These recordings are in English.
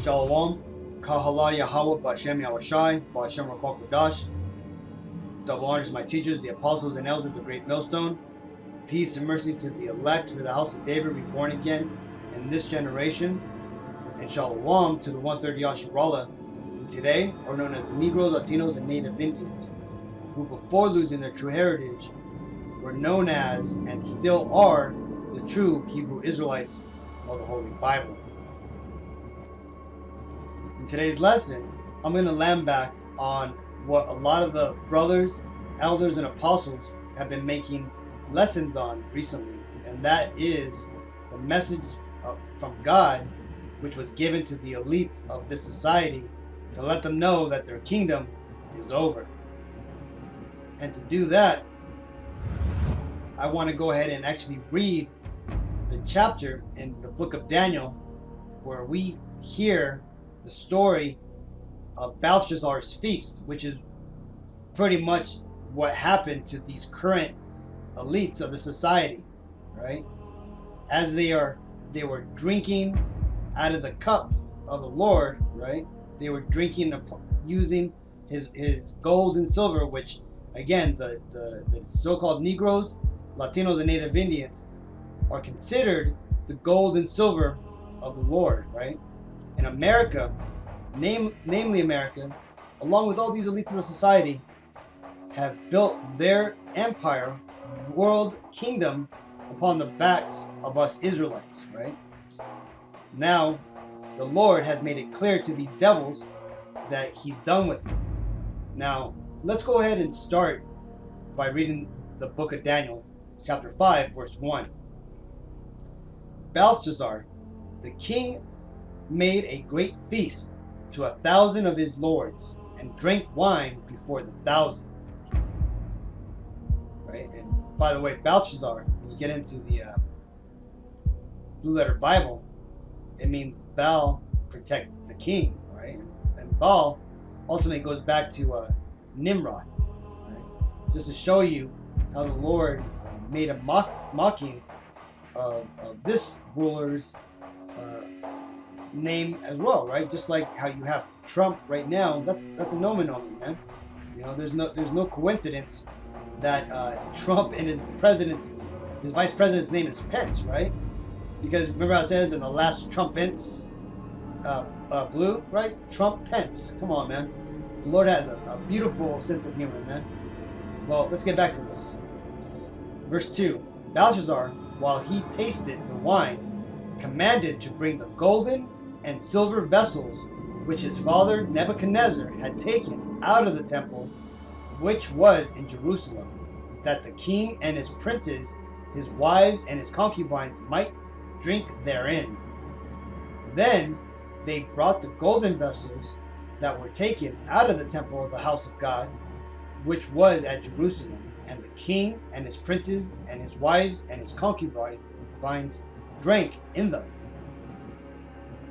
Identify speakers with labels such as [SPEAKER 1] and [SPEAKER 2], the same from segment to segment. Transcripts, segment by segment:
[SPEAKER 1] Shalom, Kahala Yahweh, Bashem Yahushai, Bashem Rakal Kodash. Double honors to my teachers, the apostles and elders of Great Millstone. Peace and mercy to the elect, to the house of David, reborn again in this generation. And Shalom to the 130 Yasharallah, who today are known as the Negroes, Latinos, and Native Indians, who before losing their true heritage were known as, and still are, the true Hebrew Israelites of the Holy Bible. In today's lesson, I'm going to land back on what a lot of the brothers, elders, and apostles have been making lessons on recently, and that is the message from God, which was given to the elites of this society to let them know that their kingdom is over. And to do that, I want to go ahead and actually read the chapter in the book of Daniel where we hear the story of Belshazzar's feast, which is pretty much what happened to these current elites of the society, right? As they were drinking out of the cup of the Lord, right? They were drinking using his gold and silver, which again the so-called Negroes, Latinos, and Native Indians are considered the gold and silver of the Lord, right? In America, namely America, along with all these elites of the society, have built their empire, world kingdom, upon the backs of us Israelites, right? Now, the Lord has made it clear to these devils that he's done with them. Now, let's go ahead and start by reading the book of Daniel, chapter 5, verse 1. Belshazzar, the king, made a great feast to 1,000 of his lords, and drank wine before the 1,000. Right? And by the way, Belshazzar, when you get into the Blue Letter Bible, it means Bel, protect the king, right? And Baal ultimately goes back to Nimrod, right? Just to show you how the Lord made a mocking of this ruler's name as well, right? Just like how you have Trump right now, that's a nomen, man. You know, there's no coincidence that Trump and his vice president's name is Pence, right? Because remember how it says in the last Trumpets blue, right? Trump Pence. Come on, man. The Lord has a beautiful sense of humor, man. Well, let's get back to this. Verse 2. Belshazzar, while he tasted the wine, commanded to bring the golden and silver vessels which his father Nebuchadnezzar had taken out of the temple which was in Jerusalem, that the king and his princes, his wives, and his concubines might drink therein. Then they brought the golden vessels that were taken out of the temple of the house of God, which was at Jerusalem, and the king and his princes and his wives and his concubines drank in them.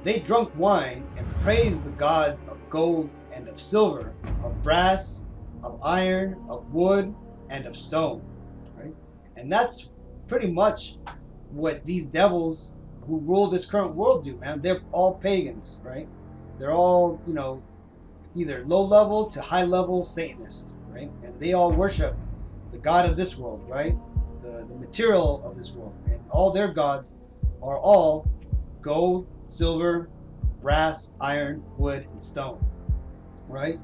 [SPEAKER 1] They drank wine and praised the gods of gold and of silver, of brass, of iron, of wood, and of stone, right? And that's pretty much what these devils who rule this current world do, man. They're all pagans, right? They're all, you know, either low level to high level Satanists, right? And they all worship the god of this world, right? The material of this world. And all their gods are all gold, silver, brass, iron, wood, and stone, right?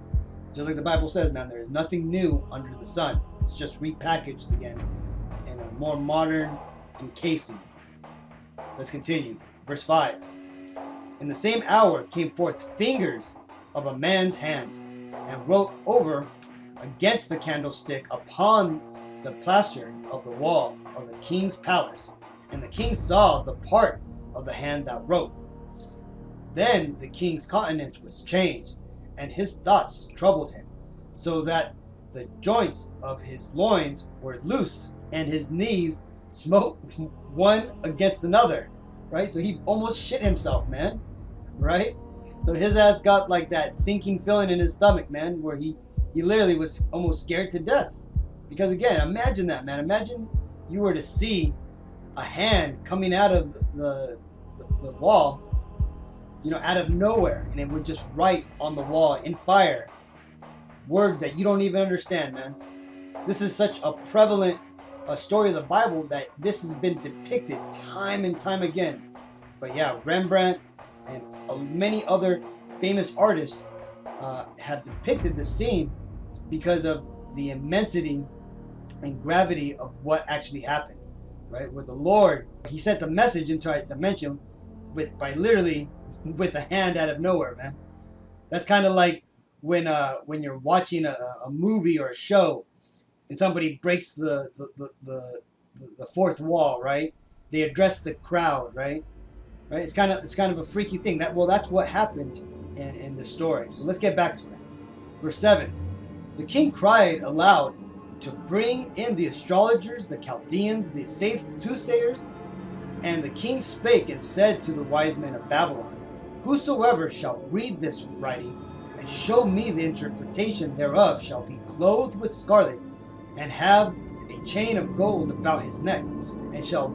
[SPEAKER 1] Just like the Bible says, man, there is nothing new under the sun. It's just repackaged again in a more modern encasing. Let's continue. Verse 5. In the same hour came forth fingers of a man's hand, and wrote over against the candlestick upon the plaster of the wall of the king's palace. And the king saw the part of the hand that wrote. Then the king's countenance was changed, and his thoughts troubled him, so that the joints of his loins were loosed, and his knees smote one against another, right? So he almost shit himself, man, right? So his ass got like that sinking feeling in his stomach, man, where he literally was almost scared to death. Because again, imagine that, man. Imagine you were to see a hand coming out of the wall out of nowhere, and it would just write on the wall in fire words that you don't even understand, man. This is such a prevalent story of the Bible that this has been depicted time and time again. But yeah, Rembrandt and many other famous artists have depicted the scene because of the immensity and gravity of what actually happened, right? With the Lord, he sent a message into our dimension by literally with a hand out of nowhere, man. That's kind of like when you're watching a movie or a show and somebody breaks the fourth wall, right? They address the crowd, right? Right? It's kind of a freaky thing. That's what happened in the story. So let's get back to it. Verse 7. The king cried aloud to bring in the astrologers, the Chaldeans, the soothsayers, and the king spake and said to the wise men of Babylon, whosoever shall read this writing and show me the interpretation thereof shall be clothed with scarlet and have a chain of gold about his neck, and shall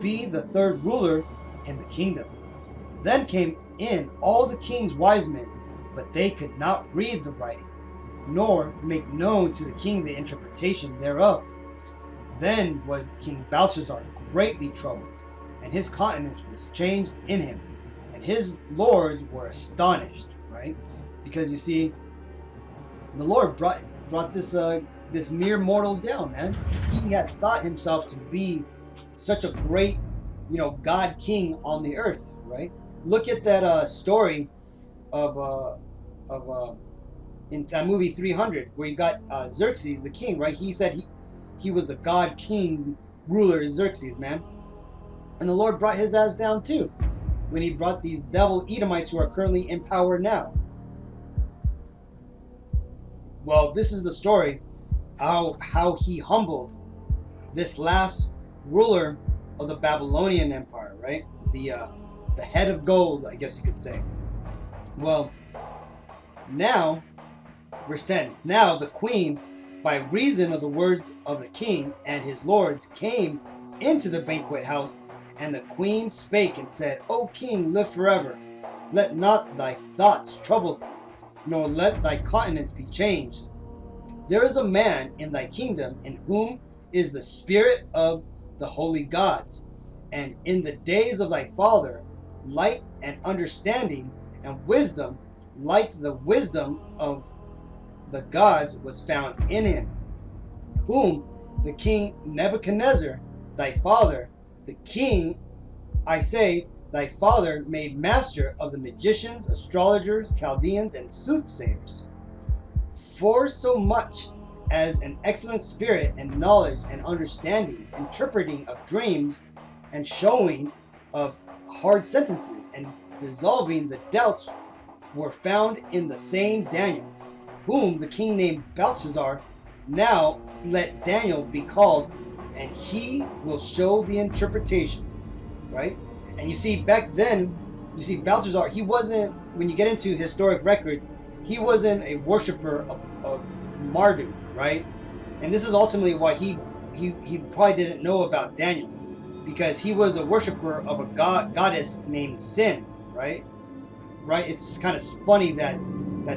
[SPEAKER 1] be the third ruler in the kingdom. Then came in all the king's wise men, but they could not read the writing, nor make known to the king the interpretation thereof. Then was King Belshazzar greatly troubled, and his countenance was changed in him, and his lords were astonished, right? Because you see, the Lord brought this mere mortal down, man. He had thought himself to be such a great, God King on the earth, right? Look at that story of in that movie 300, where you got Xerxes, the king, right? He said he was the God King ruler, Xerxes, man. And the Lord brought his ass down too, when he brought these devil Edomites who are currently in power now. Well, this is the story how he humbled this last ruler of the Babylonian Empire, right? The head of gold, I guess you could say. Well, now, verse 10, now the queen, by reason of the words of the king and his lords, came into the banquet house, and the queen spake and said, O king, live forever. Let not thy thoughts trouble thee, nor let thy countenance be changed. There is a man in thy kingdom in whom is the spirit of the holy gods, and in the days of thy father light and understanding and wisdom, like the wisdom of the gods, was found in him, whom the king Nebuchadnezzar, thy father, the king, I say, thy father, made master of the magicians, astrologers, Chaldeans, and soothsayers. For so much as an excellent spirit and knowledge and understanding, interpreting of dreams and showing of hard sentences and dissolving the doubts were found in the same Daniel, whom the king named Belshazzar. Now let Daniel be called, and he will show the interpretation, right? And you see, back then, Belshazzar, he wasn't, when you get into historic records, he wasn't a worshiper of Marduk, right? And this is ultimately why he probably didn't know about Daniel, because he was a worshiper of a goddess named Sin, right? It's kind of funny that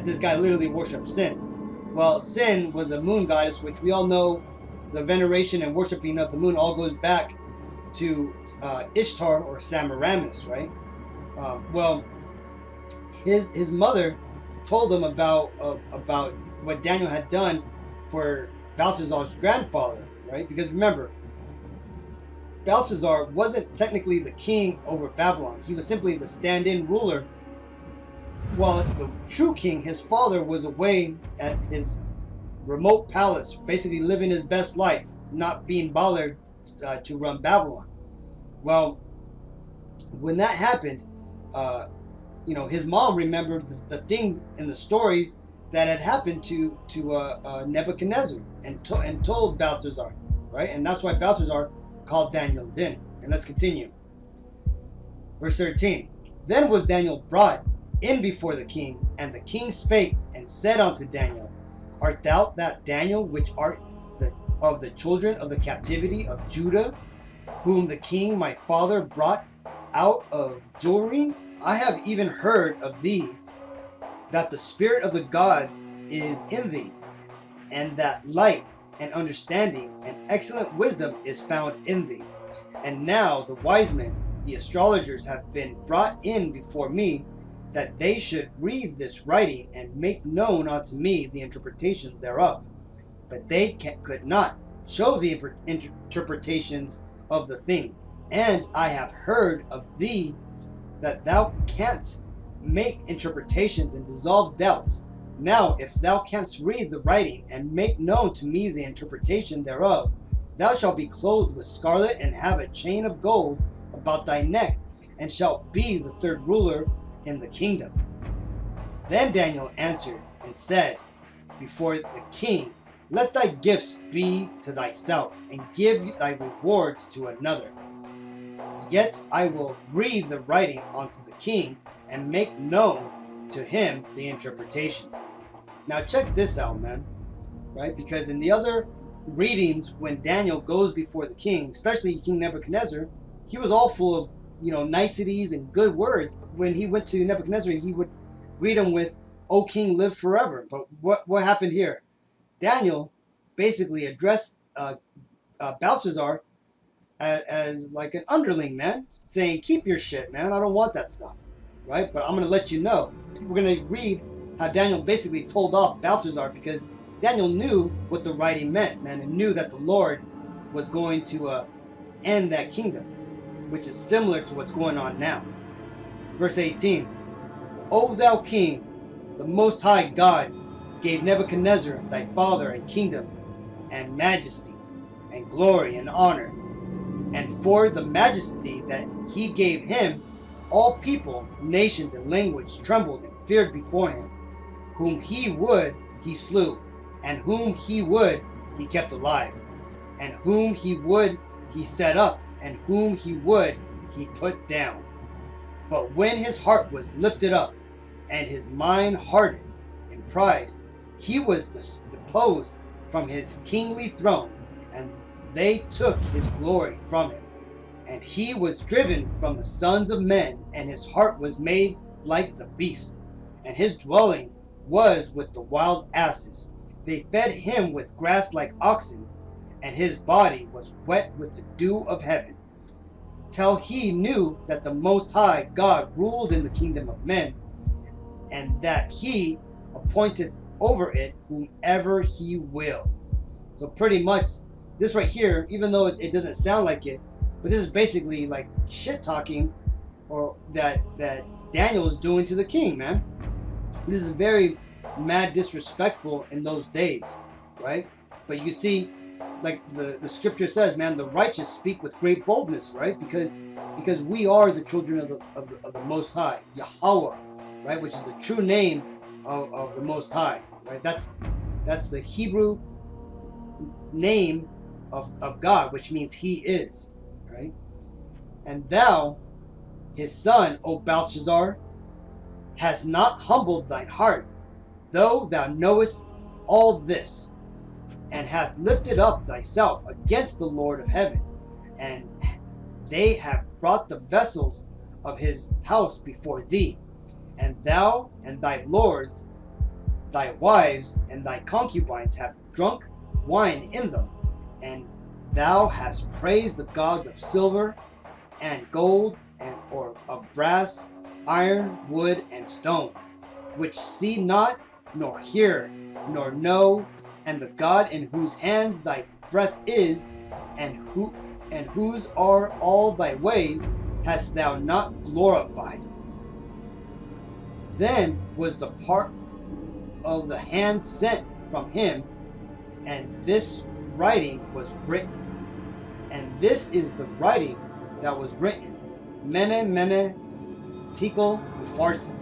[SPEAKER 1] this guy literally worshipped Sin. Well, Sin was a moon goddess, which we all know the veneration and worshiping of the moon all goes back to Ishtar or Semiramis, right? Well, his mother told him about what Daniel had done for Belshazzar's grandfather, right? Because remember, Belshazzar wasn't technically the king over Babylon. He was simply the stand-in ruler, while the true king, his father, was away at his remote palace, basically living his best life, not being bothered to run Babylon. Well, when that happened, his mom remembered the things in the stories that had happened to Nebuchadnezzar and told Belshazzar, right? And that's why Belshazzar called Daniel in. And let's continue. Verse 13. Then was Daniel brought in before the king, and the king spake and said unto Daniel, Art thou that Daniel which art of the children of the captivity of Judah, whom the king my father brought out of Jorim I have even heard of thee that the spirit of the gods is in thee, and that light and understanding and excellent wisdom is found in thee. And now the wise men, the astrologers, have been brought in before me, that they should read this writing and make known unto me the interpretation thereof. But they could not show the interpretations of the thing. And I have heard of thee that thou canst make interpretations and dissolve doubts. Now, if thou canst read the writing and make known to me the interpretation thereof, thou shalt be clothed with scarlet and have a chain of gold about thy neck, and shalt be the third ruler in the kingdom. Then Daniel answered and said before the king, Let thy gifts be to thyself, and give thy rewards to another. Yet I will read the writing unto the king, and make known to him the interpretation. Now check this out, man. Right? Because in the other readings, when Daniel goes before the king, especially King Nebuchadnezzar, he was all full of, niceties and good words. When he went to Nebuchadnezzar, he would greet him with, O king, live forever. But what happened here? Daniel basically addressed Belshazzar as like an underling, man, saying, keep your shit, man. I don't want that stuff, right? But I'm going to let you know. We're going to read how Daniel basically told off Belshazzar, because Daniel knew what the writing meant, man, and knew that the Lord was going to end that kingdom, which is similar to what's going on now. Verse 18, O thou king, the most high God gave Nebuchadnezzar thy father a kingdom and majesty and glory and honor. And for the majesty that he gave him, all people, nations, and language trembled and feared before him. Whom he would, he slew, and whom he would, he kept alive, and whom he would, he set up, and whom he would, he put down. But when his heart was lifted up, and his mind hardened in pride, he was deposed from his kingly throne, and they took his glory from him. And he was driven from the sons of men, and his heart was made like the beast, and his dwelling was with the wild asses. They fed him with grass like oxen, and his body was wet with the dew of heaven, till he knew that the Most High God ruled in the kingdom of men, and that he appointeth over it whomever he will. So pretty much, this right here, even though it doesn't sound like it, but this is basically like shit talking, or that Daniel is doing to the king, man. This is very mad disrespectful in those days, right? But you see, like the scripture says, man, the righteous speak with great boldness, right? Because we are the children of the Most High, Yahweh, right? Which is the true name of the Most High, right? That's the Hebrew name of God, which means He is, right? And thou, his son, O Belshazzar, hast not humbled thine heart, though thou knowest all this, and hath lifted up thyself against the Lord of heaven, and they have brought the vessels of his house before thee, and thou and thy lords, thy wives, and thy concubines have drunk wine in them, and thou hast praised the gods of silver and gold, and or of brass, iron, wood, and stone, which see not, nor hear, nor know, and the God in whose hands thy breath is, and whose are all thy ways, hast thou not glorified. Then was the part of the hand sent from him, and this writing was written. And this is the writing that was written, Mene, Mene, Tekel, Upharsin.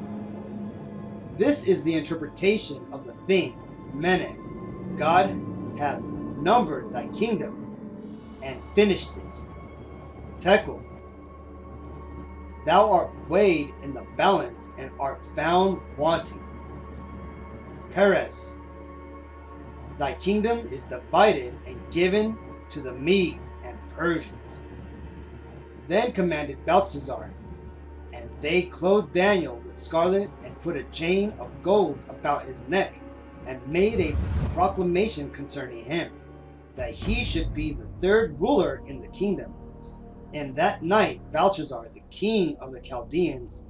[SPEAKER 1] This is the interpretation of the thing, Mene. God hath numbered thy kingdom and finished it. Tekel. Thou art weighed in the balance and art found wanting. Perez. Thy kingdom is divided and given to the Medes and Persians. Then commanded Belshazzar, And they clothed Daniel with scarlet and put a chain of gold about his neck and made a proclamation concerning him, that he should be the third ruler in the kingdom. And that night Belshazzar, the king of the Chaldeans,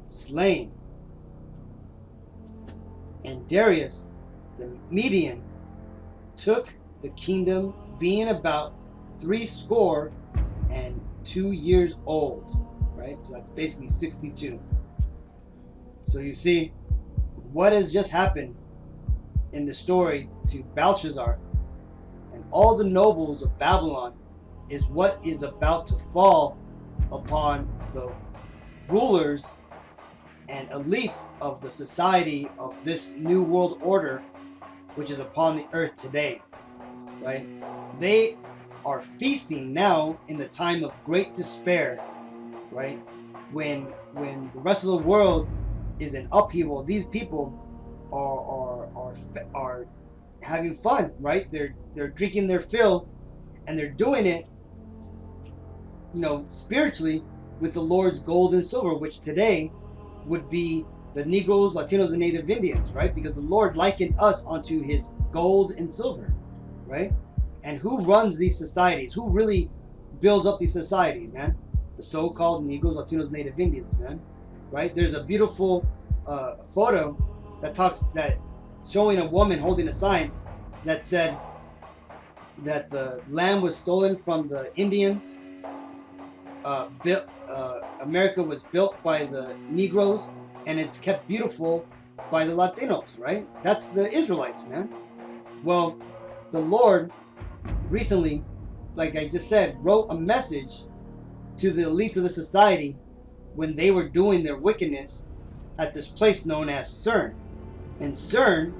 [SPEAKER 1] slain, and Darius the Median took the kingdom, being about 62 years old. Right? So that's basically 62. So you see, what has just happened in the story to Belshazzar and all the nobles of Babylon is what is about to fall upon the rulers and elites of the society of this new world order, which is upon the earth today. Right? They are feasting now in the time of great despair. Right? When the rest of the world is in upheaval, these people are having fun, right? They're drinking their fill, and they're doing it, spiritually with the Lord's gold and silver, which today would be the Negroes, Latinos, and Native Indians, right? Because the Lord likened us unto his gold and silver, right? And who runs these societies? Who really builds up these societies, man? The so-called Negroes, Latinos, Native Indians, man, right? There's a beautiful photo that showing a woman holding a sign that said that the land was stolen from the Indians. America was built by the Negroes, and it's kept beautiful by the Latinos, right? That's the Israelites, man. Well, the Lord recently, like I just said, wrote a message to the elites of the society when they were doing their wickedness at this place known as CERN. And CERN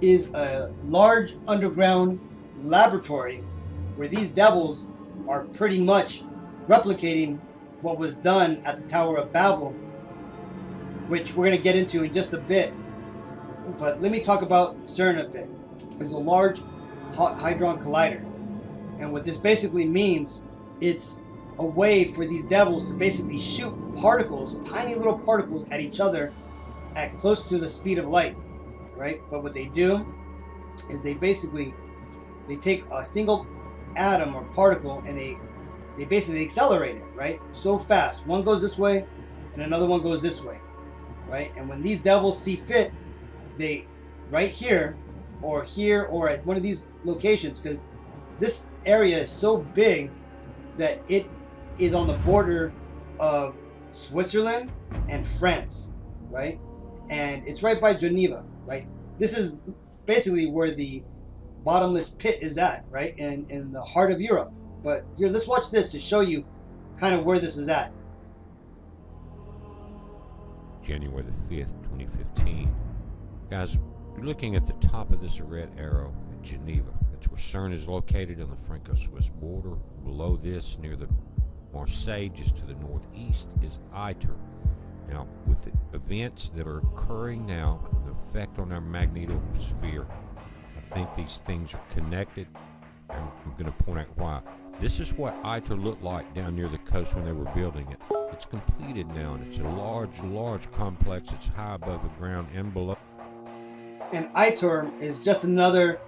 [SPEAKER 1] is a large underground laboratory where these devils are pretty much replicating what was done at the Tower of Babel, which we're going to get into in just a bit. But let me talk about CERN a bit. It's a large hadron collider. And what this basically means, it's a way for these devils to basically shoot particles, tiny little particles, at each other at close to the speed of light, right? But what they do is they take a single atom or particle and they basically accelerate it, right? So fast. One goes this way and another one goes this way, right? And when these devils see fit, they, right here or at one of these locations, because this area is so big that it is on the border of Switzerland and France, right? And it's right by Geneva, right? This is basically where the bottomless pit is at, right? In the heart of Europe. But here, let's watch this to show you kind of where this is at.
[SPEAKER 2] January the 5th, 2015. Guys, you're looking at the top of this red arrow at Geneva. That's where CERN is located on the Franco-Swiss border. Below this, near the Marseille, just to the northeast, is ITER. Now, with the events that are occurring now, the effect on our magnetosphere, I think these things are connected, and I'm going to point out why. This is what ITER looked like down near the coast when they were building it. It's completed now, and it's a large complex. It's high above the ground and below.
[SPEAKER 1] And ITER is just another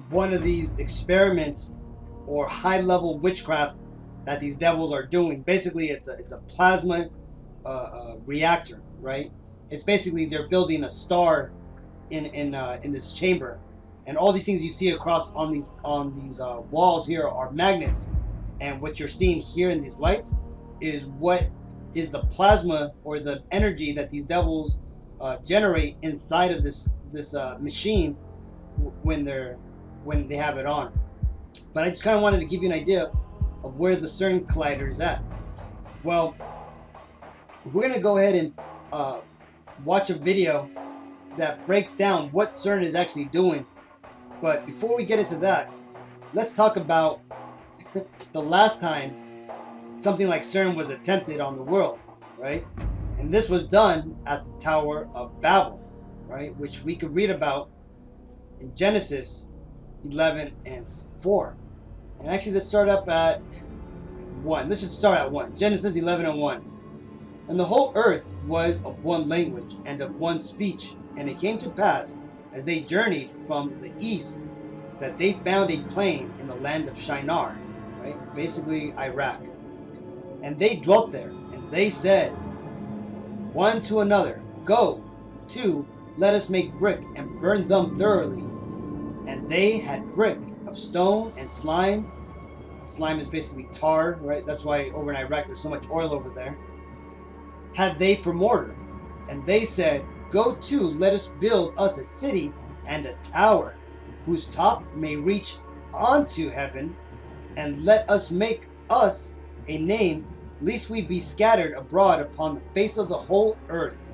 [SPEAKER 1] one of these experiments or high-level witchcraft that these devils are doing. Basically, it's a plasma reactor, right? It's basically they're building a star in this chamber, and all these things you see across on these walls here are magnets. And what you're seeing here in these lights is what is the plasma or the energy that these devils generate inside of this machine when they have it on. But I just kind of wanted to give you an idea of where the CERN collider is at. Well, we're going to go ahead and watch a video that breaks down what CERN is actually doing. But before we get into that, let's talk about the last time something like CERN was attempted on the world, right? And this was done at the Tower of Babel, right? Which we could read about in Genesis 11:4. And actually, let's start up at 1. Let's just start at 1. Genesis 11:1. And the whole earth was of one language and of one speech. And it came to pass, as they journeyed from the east, that they found a plain in the land of Shinar, right? Basically Iraq. And they dwelt there, and they said one to another, Go to, let us make brick and burn them thoroughly. And they had brick of stone and slime. Slime is basically tar, right? That's why over in Iraq there's so much oil over there. Had they for mortar. And they said, Go to, let us build us a city and a tower, whose top may reach unto heaven, and let us make us a name, lest we be scattered abroad upon the face of the whole earth.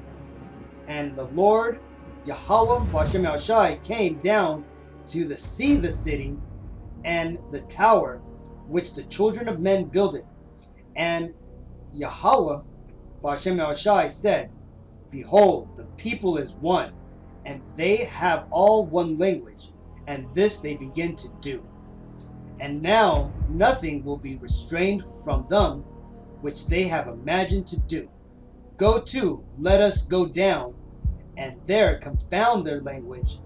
[SPEAKER 1] And the Lord Yahweh Hashem Yahushai came down to see the city and the tower which the children of men builded. And Yahweh Hashem Yahushai said, Behold, the people is one, and they have all one language, and this they begin to do. And now nothing will be restrained from them which they have imagined to do. Go to, let us go down, and there confound their language,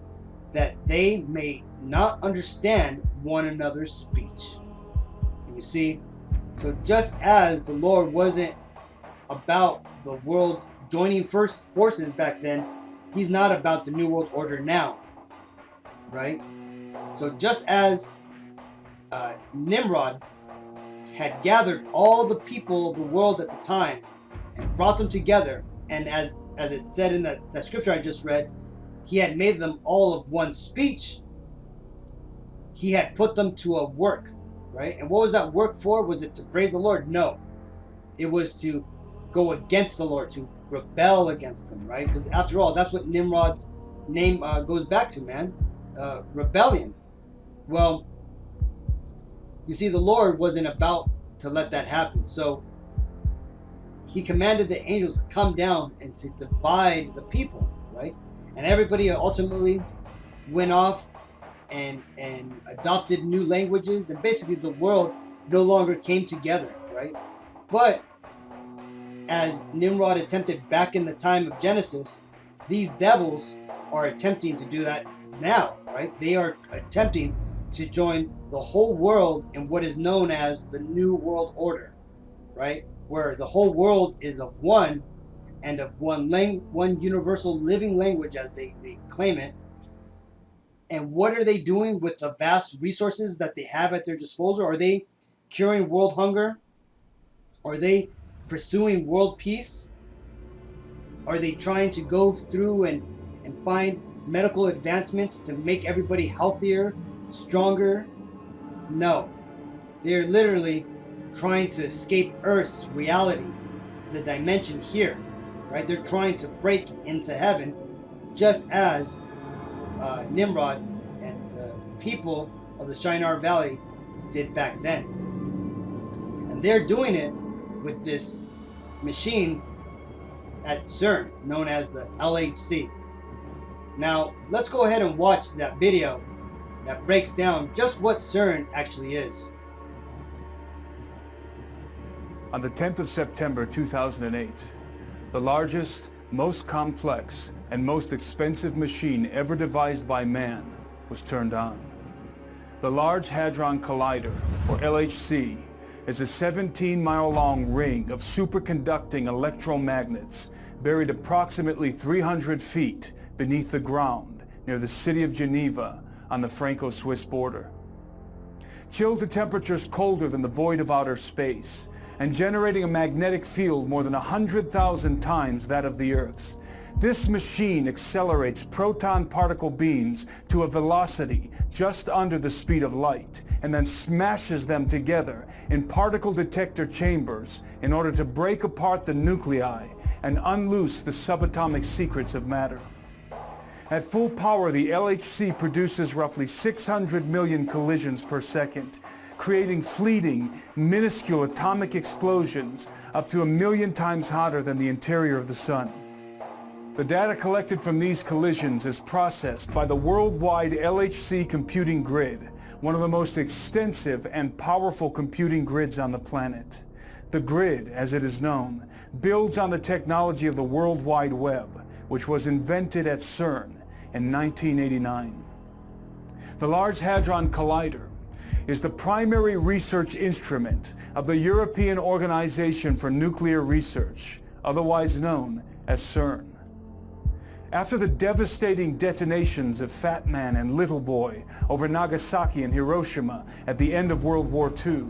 [SPEAKER 1] that they may not understand one another's speech. And you see, so just as the Lord wasn't about the world joining first forces back then, he's not about the New World Order now, right? So just as Nimrod had gathered all the people of the world at the time and brought them together, and as it said in that scripture I just read, he had made them all of one speech. He had put them to a work, right? And what was that work for? Was it to praise the Lord? No. It was to go against the Lord, to rebel against him, right? Because after all, that's what Nimrod's name goes back to, man. Rebellion. Well, you see, the Lord wasn't about to let that happen. So he commanded the angels to come down and to divide the people, right? And everybody ultimately went off and adopted new languages, and basically the world no longer came together, right? But as Nimrod attempted back in the time of Genesis, these devils are attempting to do that now, right? They are attempting to join the whole world in what is known as the New World Order, right? Where the whole world is of one and of one universal living language, as they claim it. And what are they doing with the vast resources that they have at their disposal? Are they curing world hunger? Are they pursuing world peace? Are they trying to go through and find medical advancements to make everybody healthier, stronger? No. They're literally trying to escape Earth's reality, the dimension here, right? They're trying to break into heaven, just as Nimrod and the people of the Shinar Valley did back then. And they're doing it with this machine at CERN known as the LHC. Now let's go ahead and watch that video that breaks down just what CERN actually is.
[SPEAKER 3] On the 10th of September 2008, the largest, most complex, and most expensive machine ever devised by man was turned on. The Large Hadron Collider, or LHC, is a 17-mile-long ring of superconducting electromagnets buried approximately 300 feet beneath the ground near the city of Geneva on the Franco-Swiss border. Chilled to temperatures colder than the void of outer space, and generating a magnetic field more than 100,000 times that of the Earth's, this machine accelerates proton particle beams to a velocity just under the speed of light, and then smashes them together in particle detector chambers in order to break apart the nuclei and unloose the subatomic secrets of matter. At full power, the LHC produces roughly 600 million collisions per second, creating fleeting, minuscule atomic explosions up to 1 million times hotter than the interior of the sun. The data collected from these collisions is processed by the worldwide LHC computing grid, one of the most extensive and powerful computing grids on the planet. The grid, as it is known, builds on the technology of the World Wide Web, which was invented at CERN in 1989. The Large Hadron Collider is the primary research instrument of the European Organization for Nuclear Research, otherwise known as CERN. After the devastating detonations of Fat Man and Little Boy over Nagasaki and Hiroshima at the end of World War II,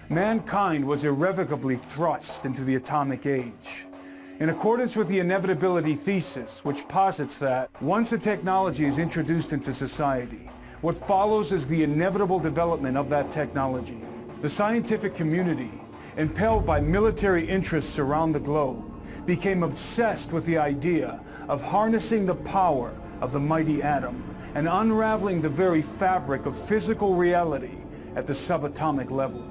[SPEAKER 3] mankind was irrevocably thrust into the atomic age. In accordance with the inevitability thesis, which posits that once a technology is introduced into society, what follows is the inevitable development of that technology. The scientific community, impelled by military interests around the globe, became obsessed with the idea of harnessing the power of the mighty atom and unraveling the very fabric of physical reality at the subatomic level.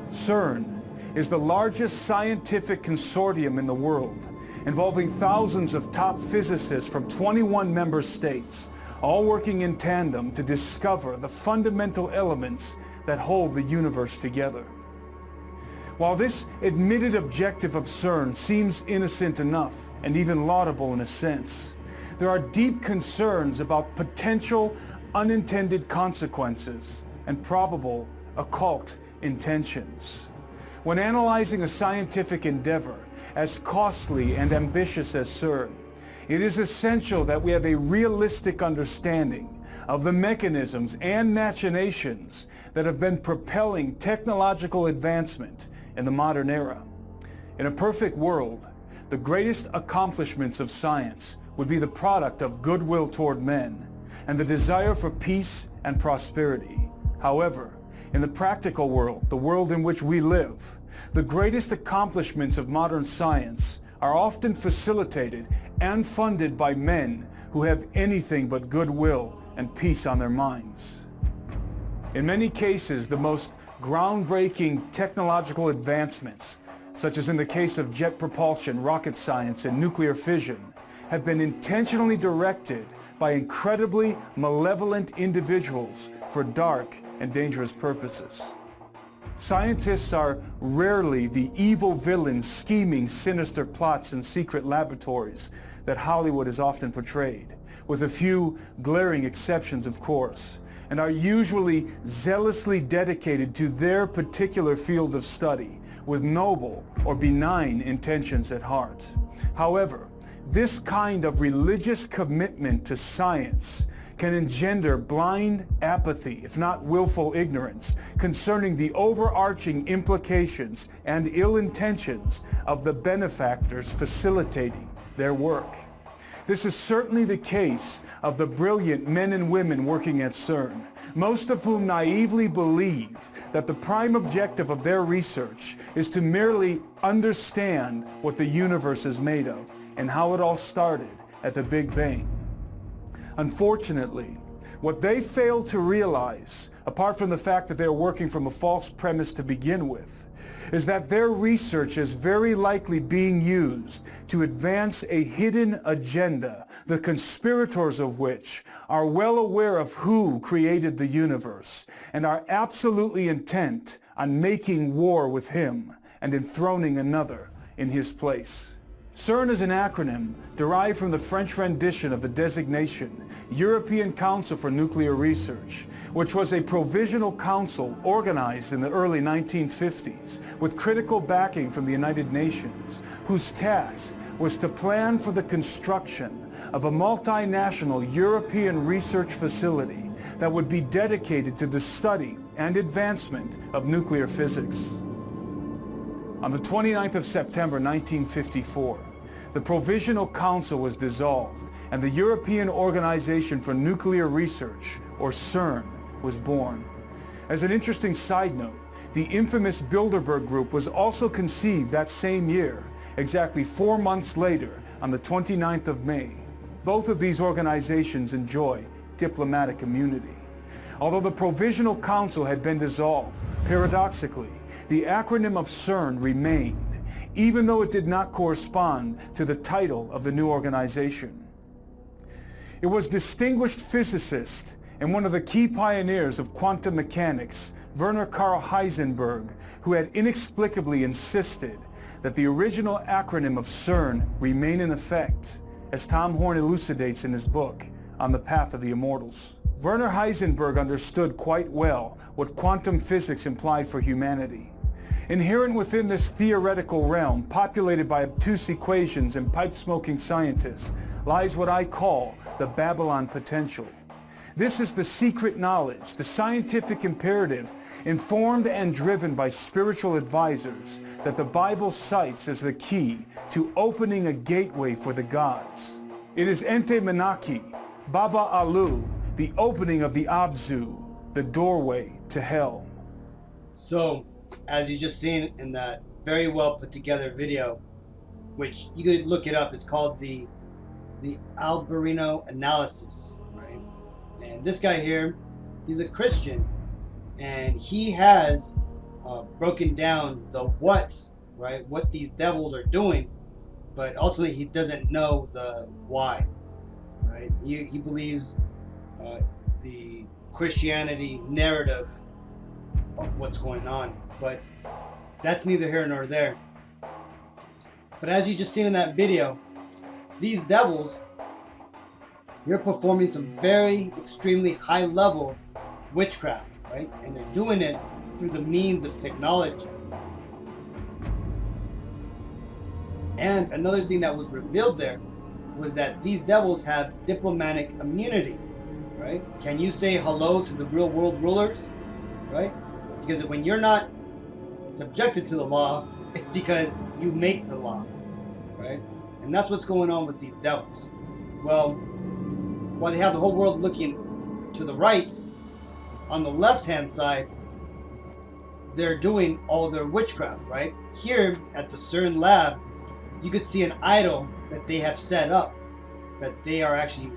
[SPEAKER 3] CERN is the largest scientific consortium in the world, involving thousands of top physicists from 21 member states, all working in tandem to discover the fundamental elements that hold the universe together. While this admitted objective of CERN seems innocent enough and even laudable in a sense, there are deep concerns about potential unintended consequences and probable occult intentions. When analyzing a scientific endeavor as costly and ambitious as CERN, it is essential that we have a realistic understanding of the mechanisms and machinations that have been propelling technological advancement in the modern era. In a perfect world, the greatest accomplishments of science would be the product of goodwill toward men and the desire for peace and prosperity. However, in the practical world, the world in which we live, the greatest accomplishments of modern science are often facilitated and funded by men who have anything but goodwill and peace on their minds. In many cases, the most groundbreaking technological advancements, such as in the case of jet propulsion, rocket science, and nuclear fission, have been intentionally directed by incredibly malevolent individuals for dark and dangerous purposes. Scientists are rarely the evil villains scheming sinister plots in secret laboratories that Hollywood has often portrayed, with a few glaring exceptions, of course, and are usually zealously dedicated to their particular field of study, with noble or benign intentions at heart. However, this kind of religious commitment to science can engender blind apathy, if not willful ignorance, concerning the overarching implications and ill intentions of the benefactors facilitating their work. This is certainly the case of the brilliant men and women working at CERN, most of whom naively believe that the prime objective of their research is to merely understand what the universe is made of and how it all started at the Big Bang. Unfortunately, what they fail to realize, apart from the fact that they're working from a false premise to begin with, is that their research is very likely being used to advance a hidden agenda, the conspirators of which are well aware of who created the universe and are absolutely intent on making war with him and enthroning another in his place. CERN is an acronym derived from the French rendition of the designation European Council for Nuclear Research, which was a provisional council organized in the early 1950s with critical backing from the United Nations, whose task was to plan for the construction of a multinational European research facility that would be dedicated to the study and advancement of nuclear physics. On the 29th of September 1954, the Provisional Council was dissolved and the European Organization for Nuclear Research, or CERN, was born. As an interesting side note, the infamous Bilderberg Group was also conceived that same year, exactly 4 months later, on the 29th of May. Both of these organizations enjoy diplomatic immunity. Although the Provisional Council had been dissolved, paradoxically, the acronym of CERN remained, even though it did not correspond to the title of the new organization. It was distinguished physicist and one of the key pioneers of quantum mechanics, Werner Karl Heisenberg, who had inexplicably insisted that the original acronym of CERN remain in effect, as Tom Horn elucidates in his book, On the Path of the Immortals. Werner Heisenberg understood quite well what quantum physics implied for humanity. Inherent within this theoretical realm, populated by obtuse equations and pipe-smoking scientists, lies what I call the Babylon potential. This is the secret knowledge, the scientific imperative, informed and driven by spiritual advisors, that the Bible cites as the key to opening a gateway for the gods. It is Ente Menaki, Baba Alu, the opening of the Abzu, the doorway to hell.
[SPEAKER 1] So, as you just seen in that very well put together video, which you could look it up, it's called the Alberino Analysis, right? And this guy here, he's a Christian, and he has broken down the what, right? What these devils are doing, but ultimately he doesn't know the why, right? He believes the Christianity narrative of what's going on, but that's neither here nor there. But as you just seen in that video, these devils, they're performing some very extremely high level witchcraft, right? And they're doing it through the means of technology. And another thing that was revealed there was that these devils have diplomatic immunity, right? Can you say hello to the real world rulers, right? Because when you're not subjected to the law, it's because you make the law, right? And that's what's going on with these devils. Well, while they have the whole world looking to the right, on the left-hand side, they're doing all their witchcraft, right? Here at the CERN lab, you could see an idol that they have set up, that they are actually,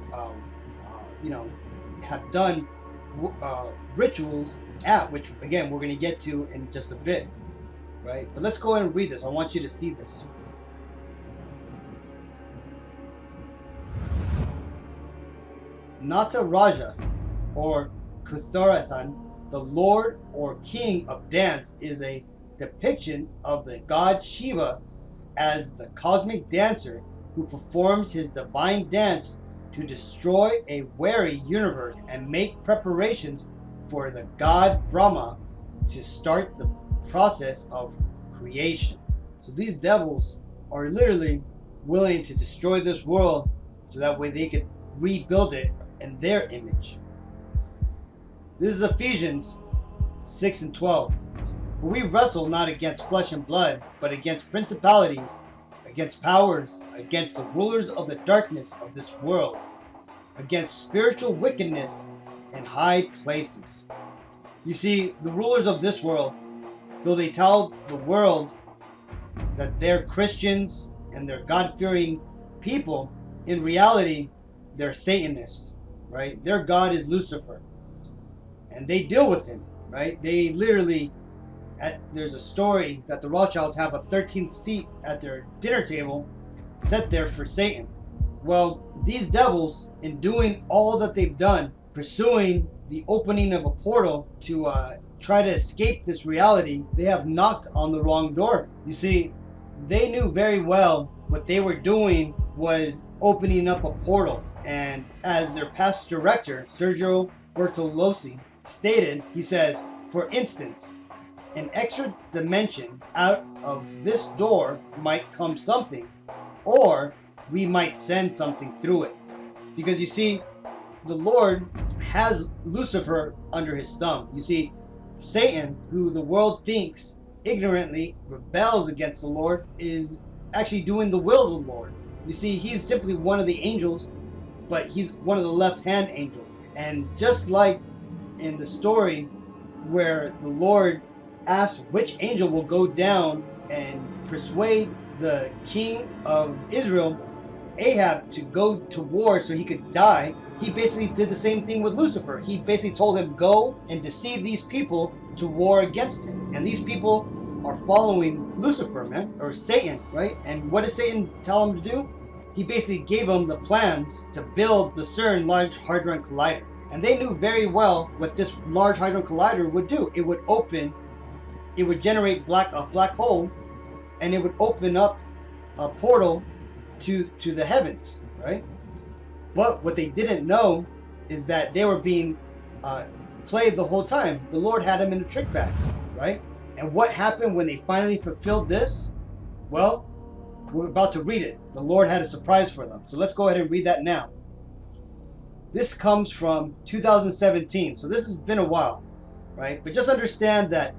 [SPEAKER 1] have done rituals at, which again we're going to get to in just a bit, right? But let's go ahead and read this. I want you to see this. Nata Raja, or Kutharathan, the Lord or King of Dance, is a depiction of the god Shiva as the cosmic dancer who performs his divine dance to destroy a weary universe and make preparations for the god Brahma to start the process of creation. So these devils are literally willing to destroy this world so that way they could rebuild it in their image. This is Ephesians 6:12. For we wrestle not against flesh and blood, but against principalities, against powers, against the rulers of the darkness of this world, against spiritual wickedness in high places. You see, the rulers of this world, though they tell the world that they're Christians and they're God-fearing people, in reality, they're Satanists, right? Their God is Lucifer. And they deal with him, right? They literally, there's a story that the Rothschilds have a 13th seat at their dinner table set there for Satan. Well, these devils, in doing all that they've done, pursuing the opening of a portal to try to escape this reality, they have knocked on the wrong door. You see, they knew very well what they were doing was opening up a portal. And as their past director, Sergio Bertolozzi, stated, he says, for instance, an extra dimension out of this door might come something, or we might send something through it. Because you see, the Lord has Lucifer under his thumb. You see, Satan, who the world thinks ignorantly rebels against the Lord, is actually doing the will of the Lord. You see, he's simply one of the angels, but he's one of the left-hand angels. And just like in the story where the Lord asks which angel will go down and persuade the king of Israel, Ahab, to go to war so he could die, he basically did the same thing with Lucifer. He basically told him, go and deceive these people to war against him. And these people are following Lucifer, man, or Satan, right? And what does Satan tell him to do? He basically gave him the plans to build the CERN Large Hadron Collider. And they knew very well what this Large Hadron Collider would do. It would open, it would generate a black hole, and it would open up a portal to the heavens, right? But what they didn't know is that they were being played the whole time. The Lord had them in a trick bag, right? And what happened when they finally fulfilled this? Well, we're about to read it. The Lord had a surprise for them. So let's go ahead and read that now. This comes from 2017. So this has been a while, right? But just understand that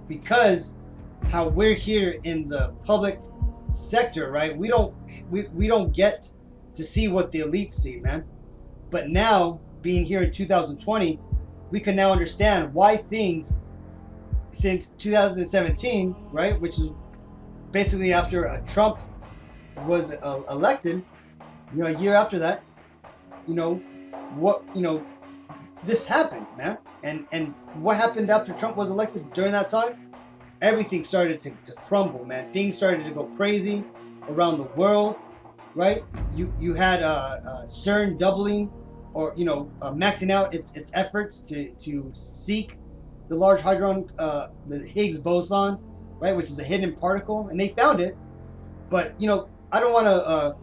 [SPEAKER 1] because how we're here in the public sector, right? We don't get to see what the elites see, man. But now, being here in 2020, we can now understand why things since 2017, right, which is basically after Trump was elected, you know, a year after that, you know, this happened, man. And what happened after Trump was elected during that time? Everything started to crumble, man. Things started to go crazy around the world, right? You had CERN doubling, or maxing out its efforts to seek the Large Hadron, the Higgs boson, right, which is a hidden particle, and they found it. But I don't want to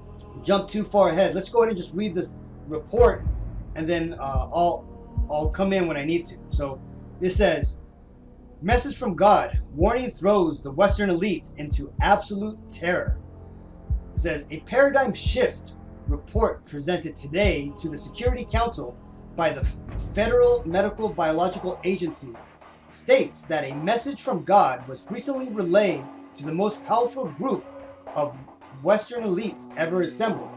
[SPEAKER 1] jump too far ahead. Let's go ahead and just read this report, and then I'll come in when I need to. So it says, message from God, warning throws the Western elites into absolute terror. It says, a paradigm shift report presented today to the Security Council by the Federal Medical Biological Agency states that a message from God was recently relayed to the most powerful group of Western elites ever assembled,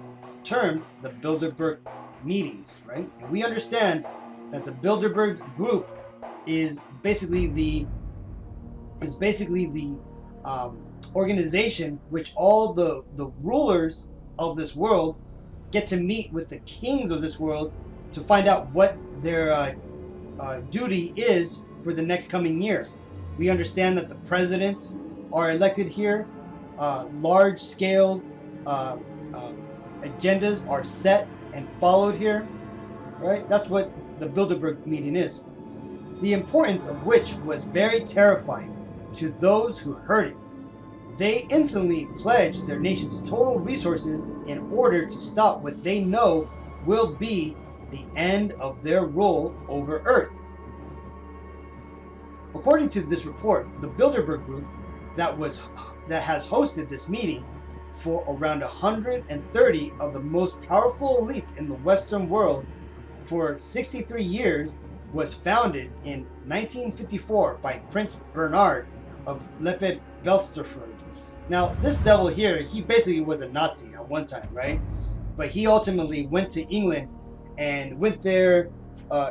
[SPEAKER 1] termed the Bilderberg meetings, right? And we understand that the Bilderberg group is basically the organization which all the rulers of this world get to meet with the kings of this world to find out what their duty is for the next coming year. We understand that the presidents are elected here. Large-scale agendas are set and followed here, right? That's what the Bilderberg meeting is. The importance of which was very terrifying to those who heard it. They instantly pledged their nation's total resources in order to stop what they know will be the end of their rule over Earth. According to this report, the Bilderberg Group that has hosted this meeting for around 130 of the most powerful elites in the Western world for 63 years was founded in 1954 by Prince Bernhard of Lippe-Belsterfeld. Now, this devil here, he basically was a Nazi at one time, right? But he ultimately went to England and went there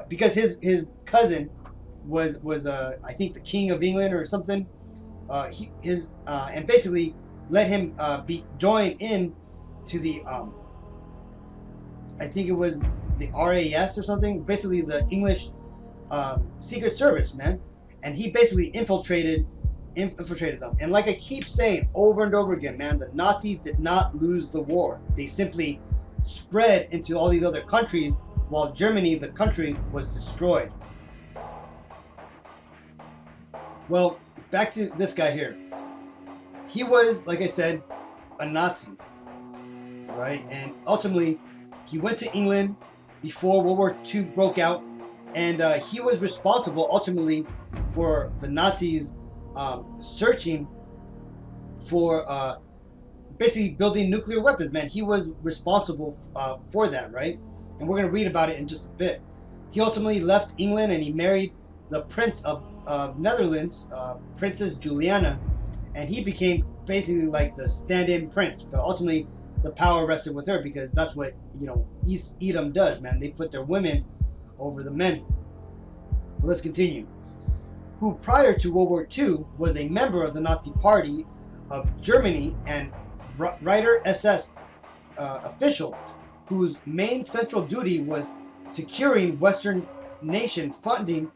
[SPEAKER 1] because his cousin was I think the King of England or something. And basically let him join in to the I think it was the RAS or something, basically the English Secret Service, man. And he basically infiltrated them. And like I keep saying over and over again, man, the Nazis did not lose the war. They simply spread into all these other countries, while Germany, the country, was destroyed. Well, back to this guy here. He was, like I said, a Nazi, right? And ultimately, he went to England before World War II broke out, and he was responsible ultimately for the Nazis searching for basically building nuclear weapons, man. He was responsible for that, right? And we're going to read about it in just a bit. He ultimately left England and he married the Prince of Netherlands, Princess Juliana, and he became basically like the stand-in prince. But ultimately, the power rested with her because that's what East Edom does, man. They put their women over the men. But let's continue. Who prior to World War II was a member of the Nazi Party of Germany and Reiter SS official, whose main central duty was securing Western nation funding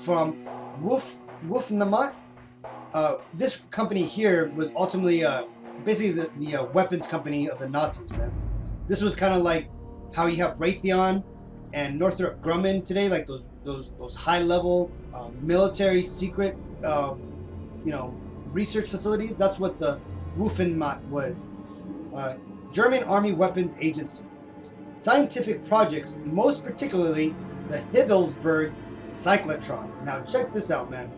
[SPEAKER 1] from Wolfnamat. This company here was ultimately basically the weapons company of the Nazis, man. This was kind of like how you have Raytheon and Northrop Grumman today, like those high level military secret research facilities. That's what the Waffenmacht was. German Army Weapons Agency. Scientific projects, most particularly the Hiddlesberg cyclotron. Now check this out, man.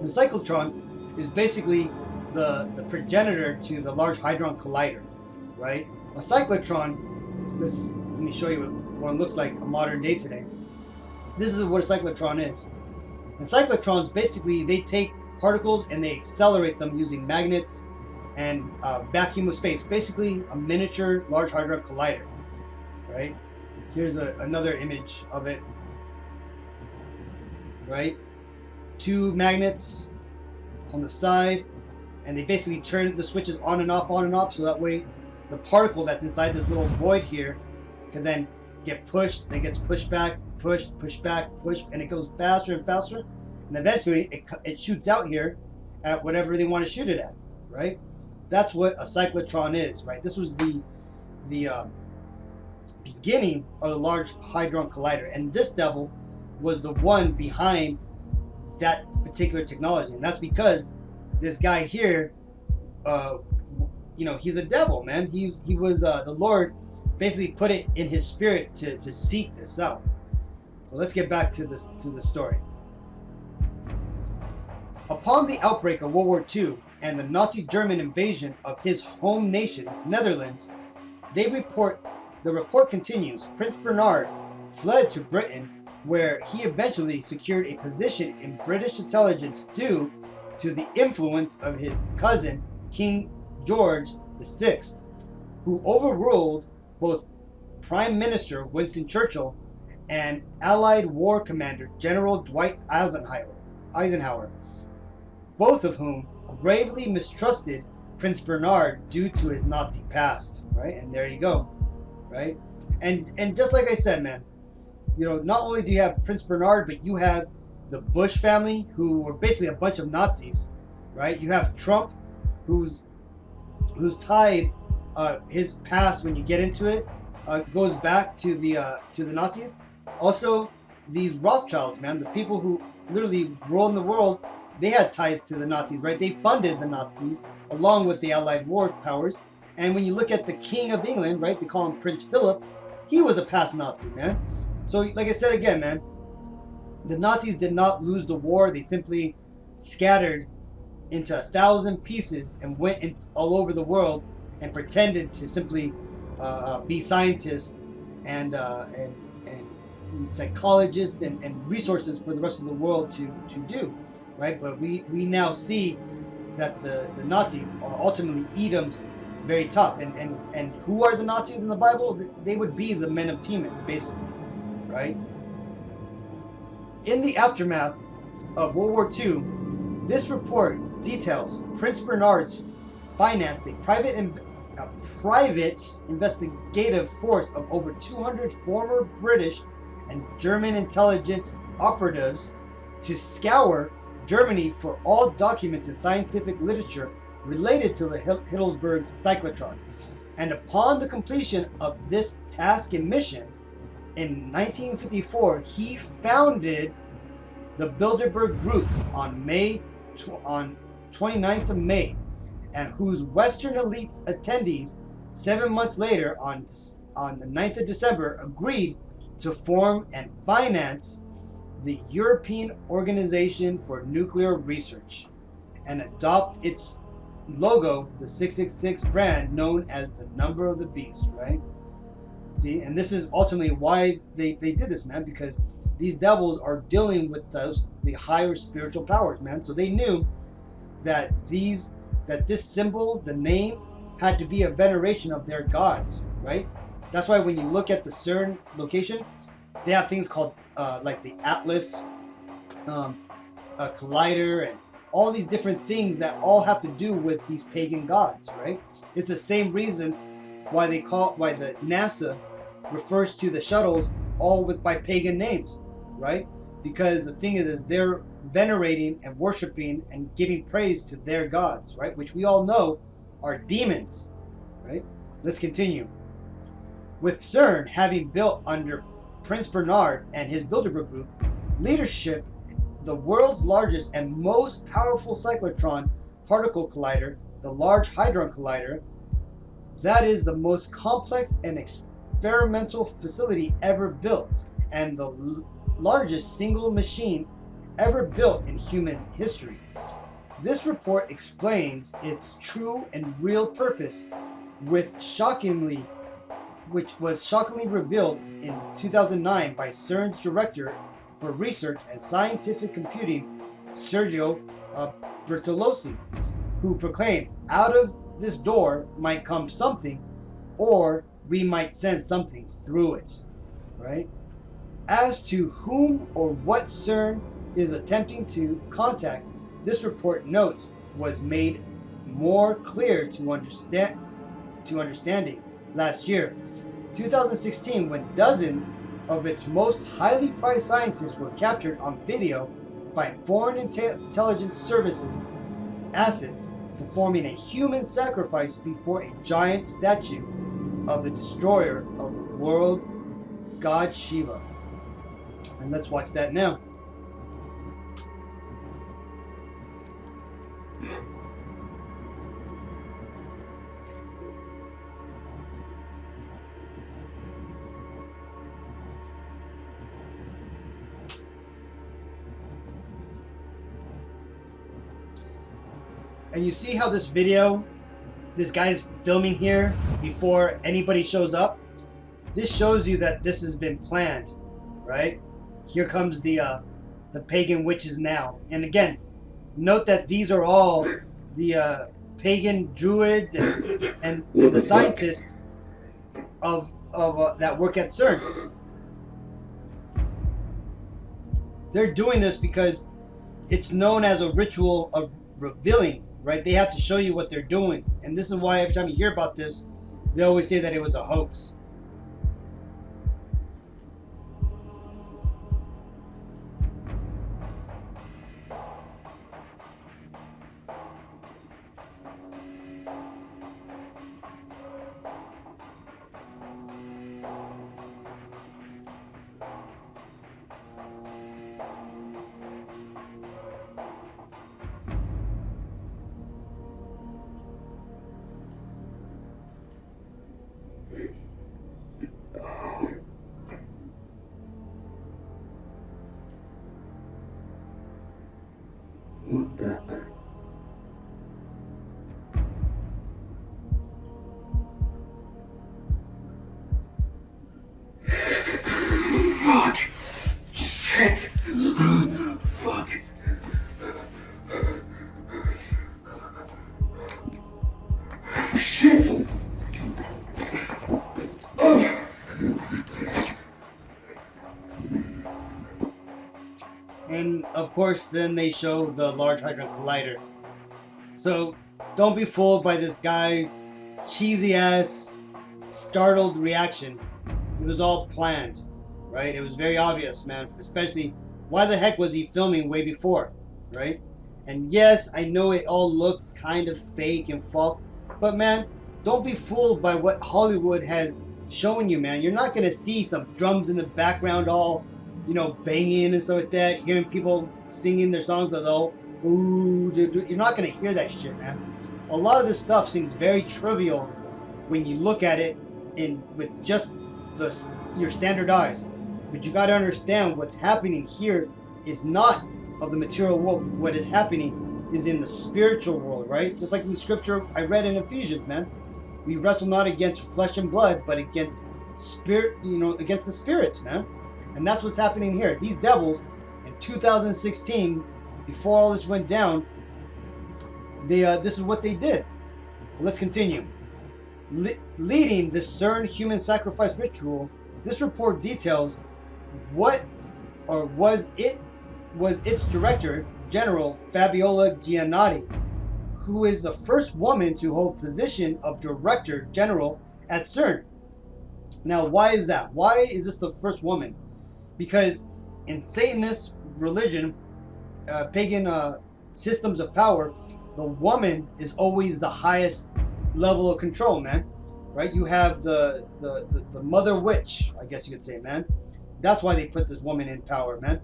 [SPEAKER 1] The cyclotron is basically the progenitor to the Large Hadron Collider, right? A cyclotron, let me show you what one looks like a modern day today. This is what a cyclotron is. And cyclotrons, basically, they take particles and they accelerate them using magnets and vacuum of space. Basically, a miniature Large Hadron Collider, right? Here's another image of it, right? Two magnets on the side, and they basically turn the switches on and off, so that way the particle that's inside this little void here can then get pushed, then gets pushed back, pushed, and it goes faster and faster, and eventually it shoots out here at whatever they want to shoot it at, right? That's what a cyclotron is, right? This was the beginning of the Large Hadron Collider, and this devil was the one behind that particular technology, and that's because this guy here, he's a devil, man. He was the Lord basically put it in his spirit to seek this out. So let's get back to the story. Upon the outbreak of World War II and the Nazi German invasion of his home nation, Netherlands, the report continues, Prince Bernhard fled to Britain, where he eventually secured a position in British intelligence due to the influence of his cousin, King George VI, who overruled both Prime Minister Winston Churchill and Allied War Commander General Dwight Eisenhower, both of whom gravely mistrusted Prince Bernhard due to his Nazi past, right? And there you go, right? And just like I said, man, not only do you have Prince Bernhard, but you have the Bush family, who were basically a bunch of Nazis, right? You have Trump, who's tied, his past, when you get into it, goes back to the Nazis. Also, these Rothschilds, man, the people who literally ruled the world, they had ties to the Nazis, right? They funded the Nazis along with the Allied war powers. And when you look at the King of England, right, they call him Prince Philip, he was a past Nazi, man. So, like I said again, man, the Nazis did not lose the war. They simply scattered into 1,000 pieces and went all over the world and pretended to simply be scientists and psychologists and resources for the rest of the world to do, right? But we now see that the Nazis are ultimately Edom's very top. And who are the Nazis in the Bible? They would be the men of Teman, basically, right? In the aftermath of World War II, this report details Prince Bernhard's financed a private investigative force of over 200 former British and German intelligence operatives to scour Germany for all documents and scientific literature related to the Hiddlesberg cyclotron. And upon the completion of this task and mission, in 1954, he founded the Bilderberg Group on 29th of May, and whose Western elites attendees 7 months later, on the 9th of December, agreed to form and finance the European Organization for Nuclear Research and adopt its logo, the 666 brand, known as the number of the beast, right? See, and this is ultimately why they did this, man, because these devils are dealing with the higher spiritual powers, man. So they knew that this symbol, the name, had to be a veneration of their gods, right? That's why when you look at the CERN location, they have things called like the Atlas, Collider, and all these different things that all have to do with these pagan gods, right? It's the same reason why the NASA refers to the shuttles all by pagan names, right? Because the thing is they're venerating and worshiping and giving praise to their gods, right? Which we all know are demons, right? Let's continue. With CERN having built under Prince Bernard and his Bilderberg Group leadership the world's largest and most powerful cyclotron particle collider, the Large Hadron Collider, that is the most complex and experimental facility ever built, and the largest single machine ever built in human history. This report explains its true and real purpose, which was shockingly revealed in 2009 by CERN's director for research and scientific computing, Sergio Bertolozzi, who proclaimed, "Out of this door might come something, or we might send something through it." Right? As to whom or what CERN is attempting to contact, this report notes was made more clear to understanding last year, 2016, when dozens of its most highly prized scientists were captured on video by foreign intelligence services assets performing a human sacrifice before a giant statue of the destroyer of the world, God Shiva. And let's watch that now. And you see how this guy's filming here before anybody shows up? This shows you that this has been planned, right? Here comes the pagan witches now. And again, note that these are all the pagan druids and the scientists of that work at CERN. They're doing this because it's known as a ritual of revealing. Right? They have to show you what they're doing. And this is why every time you hear about this, they always say that it was a hoax.
[SPEAKER 4] What the? Fuck! Shit! Fuck! Shit!
[SPEAKER 1] And of course, then they show the Large Hadron Collider. So don't be fooled by this guy's cheesy ass, startled reaction. It was all planned, right? It was very obvious, man. Especially, why the heck was he filming way before, right? And yes, I know it all looks kind of fake and false, but man, don't be fooled by what Hollywood has shown you, man. You're not gonna see some drums in the background all, banging and stuff like that, hearing people singing their songs though. Ooh, dude, you're not gonna hear that shit, man. A lot of this stuff seems very trivial when you look at it with just your standard eyes. But you gotta understand what's happening here is not of the material world. What is happening is in the spiritual world, right? Just like in the scripture I read in Ephesians, man. We wrestle not against flesh and blood, but against spirit, against the spirits, man. And that's what's happening here. These devils, in 2016, before all this went down, this is what they did. Well, let's continue. Leading the CERN human sacrifice ritual, this report details was its director, General Fabiola Giannotti, who is the first woman to hold position of Director General at CERN. Now, why is that? Why is this the first woman? Because in Satanist religion, pagan systems of power, the woman is always the highest level of control, man. right? You have the mother witch, I guess you could say, man. That's why they put this woman in power, man.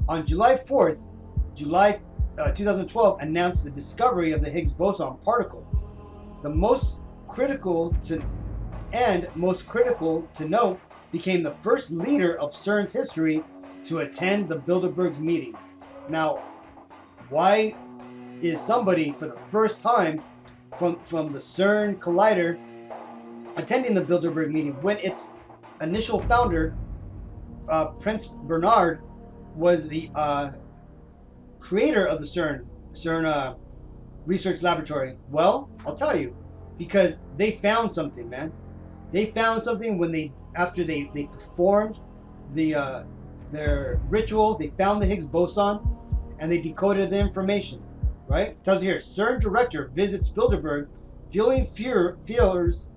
[SPEAKER 1] On July 4th, 2012 announced the discovery of the Higgs boson particle. The most critical to know, became the first leader of CERN's history to attend the Bilderberg's meeting. Now, why is somebody for the first time from the CERN collider attending the Bilderberg meeting when its initial founder, Prince Bernard, was the creator of the CERN research laboratory? Well, I'll tell you, because they found something, man. They found something when after they performed their ritual. They found the Higgs boson and they decoded the information, right? It tells you here, CERN director visits Bilderberg, fueling fears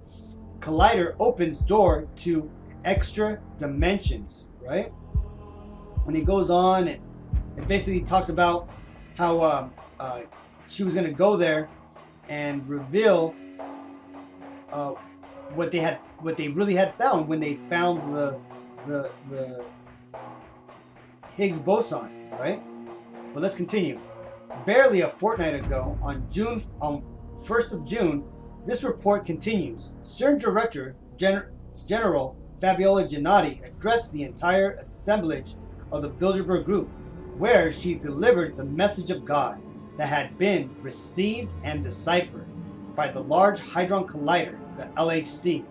[SPEAKER 1] collider opens door to extra dimensions, right? When he goes on and it basically talks about how she was going to go there and reveal what they really had found when they found the Higgs boson, right? But let's continue. Barely a fortnight ago, on 1st of June, this report continues. CERN Director General Fabiola Gennady addressed the entire assemblage of the Bilderberg Group, where she delivered the message of God that had been received and deciphered by the Large Hadron Collider, the LHC,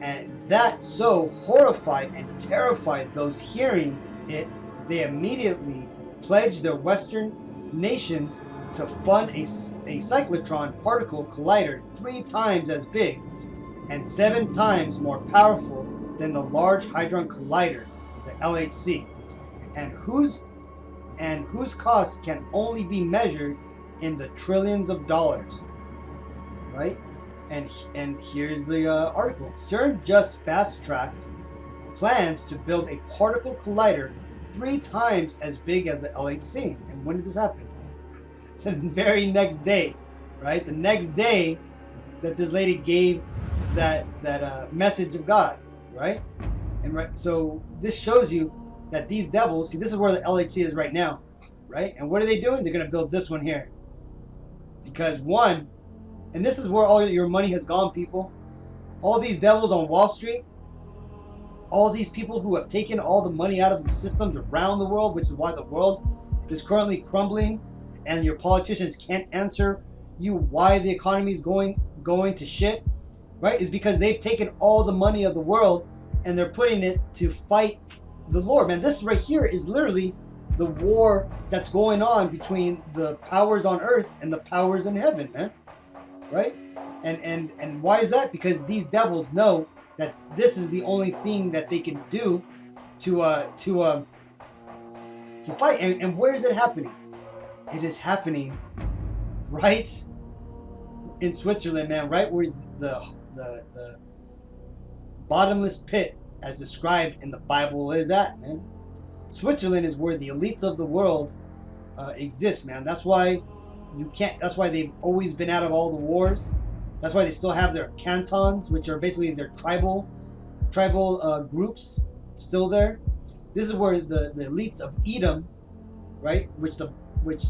[SPEAKER 1] and that so horrified and terrified those hearing it, they immediately pledged their Western nations to fund a cyclotron particle collider 3 times as big and 7 times more powerful than the Large Hadron Collider, the LHC, and whose cost can only be measured in the trillions of dollars, right? And here's the article. CERN just fast-tracked plans to build a particle collider 3 times as big as the LHC. And when did this happen? The very next day, right? The next day that this lady gave that message of God, right? And so this shows you that these devils, see, this is where the LHC is right now, right? And what are they doing? They're going to build this one here. Because one, and this is where all your money has gone, people. All these devils on Wall Street, all these people who have taken all the money out of the systems around the world, which is why the world is currently crumbling, and your politicians can't answer you why the economy is going to shit, right? Is because they've taken all the money of the world and they're putting it to fight the Lord. Man, this right here is literally the war that's going on between the powers on earth and the powers in heaven, man. Right? And why is that? Because these devils know that this is the only thing that they can do to fight. And where is it happening? It is happening right in Switzerland, man. Right where the bottomless pit, as described in the Bible, is at, man. Switzerland is where the elites of the world exist, man. That's why you can't. That's why they've always been out of all the wars. That's why they still have their cantons, which are basically their tribal groups, still there. This is where the elites of Edom, right, which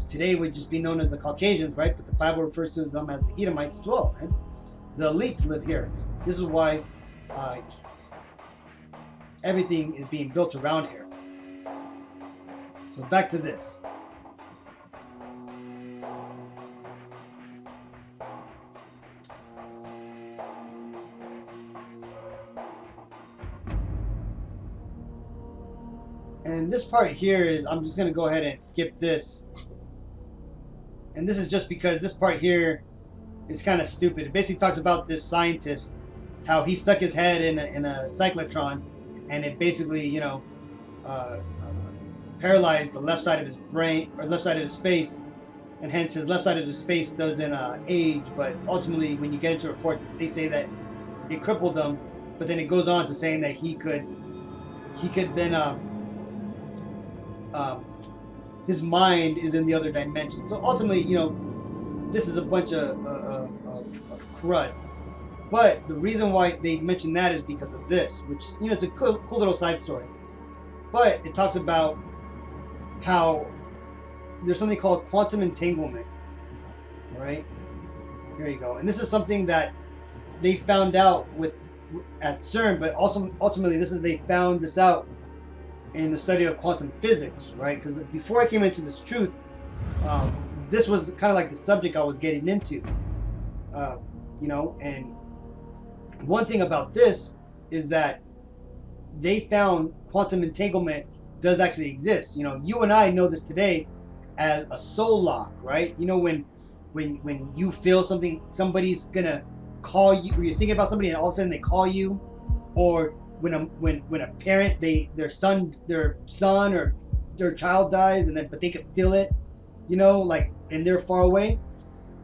[SPEAKER 1] today would just be known as the Caucasians, right, but the Bible refers to them as the Edomites as well, man. The elites live here. This is why everything is being built around here. So back to this. And this part here is, I'm just going to go ahead and skip this. And this is just because this part here is kind of stupid. It basically talks about this scientist, how he stuck his head in a cyclotron, and it basically, you know, paralyzed the left side of his brain, or left side of his face, and hence his left side of his face doesn't age. But ultimately, when you get into reports, they say that it crippled him. But then it goes on to saying that he could then his mind is in the other dimension. So ultimately, you know, this is a bunch of crud. But the reason why they mention that is because of this, which, it's a cool little side story. But it talks about how there's something called quantum entanglement, right? Here you go. And this is something that they found out at CERN, but also ultimately they found this out in the study of quantum physics, right? Because before I came into this truth, this was kind of like the subject I was getting into, and one thing about this is that they found quantum entanglement does actually exist. You and I know this today as a soul lock, right? When you feel somebody's gonna call you, or you're thinking about somebody and all of a sudden they call you, or when a parent, their son or their child dies, but they can feel it, and they're far away.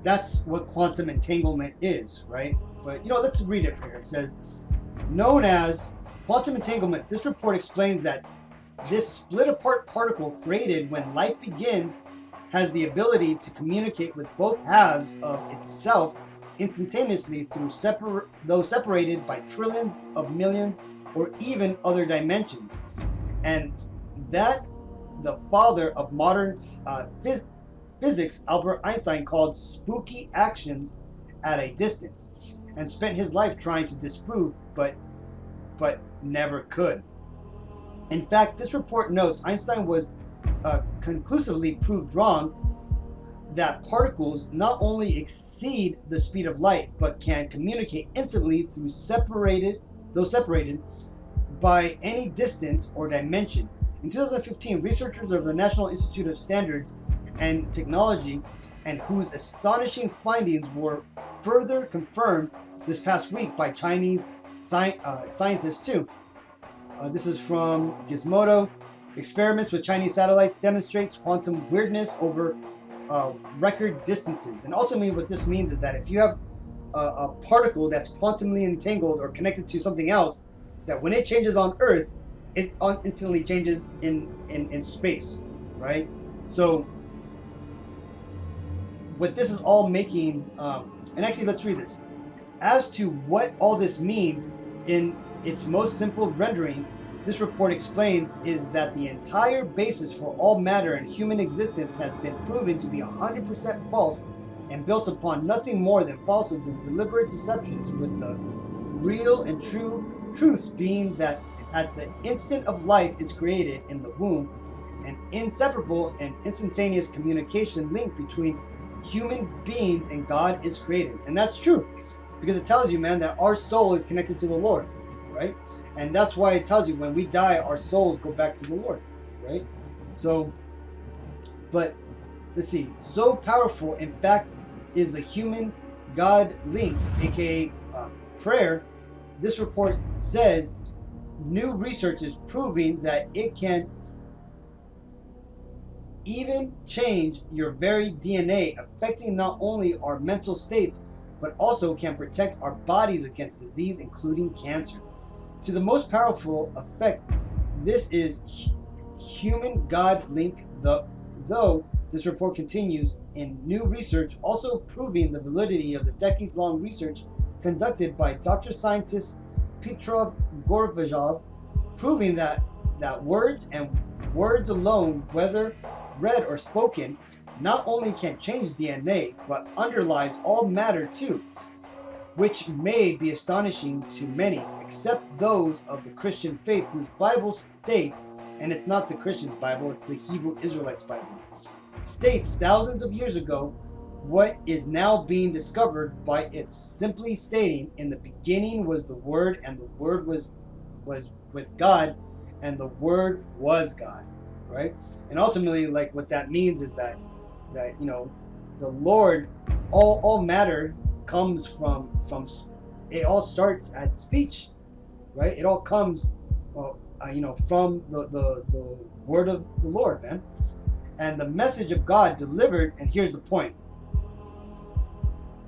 [SPEAKER 1] That's what quantum entanglement is, right? But let's read it here. It says, known as quantum entanglement, this report explains that this split apart particle created when life begins has the ability to communicate with both halves of itself instantaneously though separated by trillions of millions or even other dimensions, and that the father of modern physics, Albert Einstein, called spooky actions at a distance, and spent his life trying to disprove, but never could. In fact, this report notes Einstein was conclusively proved wrong that particles not only exceed the speed of light, but can communicate instantly though separated by any distance or dimension. In 2015, researchers of the National Institute of Standards and Technology, and whose astonishing findings were further confirmed this past week by Chinese scientists too. This is from Gizmodo. Experiments with Chinese satellites demonstrates quantum weirdness over record distances. And ultimately what this means is that if you have a particle that's quantumly entangled or connected to something else, that when it changes on Earth, it instantly changes in space, right? So what this is all making, and actually let's read this. As to what all this means in its most simple rendering, this report explains is that the entire basis for all matter and human existence has been proven to be 100% false and built upon nothing more than falsehoods and deliberate deceptions, with the real and true truth being that at the instant of life is created in the womb, an inseparable and instantaneous communication link between human beings and God is created. And that's true, because it tells you, man, that our soul is connected to the Lord, right? And that's why it tells you when we die, our souls go back to the Lord, right? So, but let's see. So powerful, in fact, is the human-God link, aka prayer. This report says new research is proving that it can even change your very DNA, affecting not only our mental states, but also can protect our bodies against disease, including cancer. To the most powerful effect, this is human-God link, though this report continues in new research, also proving the validity of the decades-long research conducted by Dr. Scientist Petrov Gorvajov, proving that words and words alone, whether read or spoken, not only can change DNA, but underlies all matter too, which may be astonishing to many, except those of the Christian faith, whose Bible states, and it's not the Christian's Bible, it's the Hebrew Israelites' Bible, states thousands of years ago what is now being discovered by its simply stating, in the beginning was the Word, and the Word was with God, and the Word was God, right? And ultimately, like, what that means is that the Lord, all matter comes from it all starts at speech, right? It all comes from the word of the Lord, man. And the message of God delivered, and here's the point,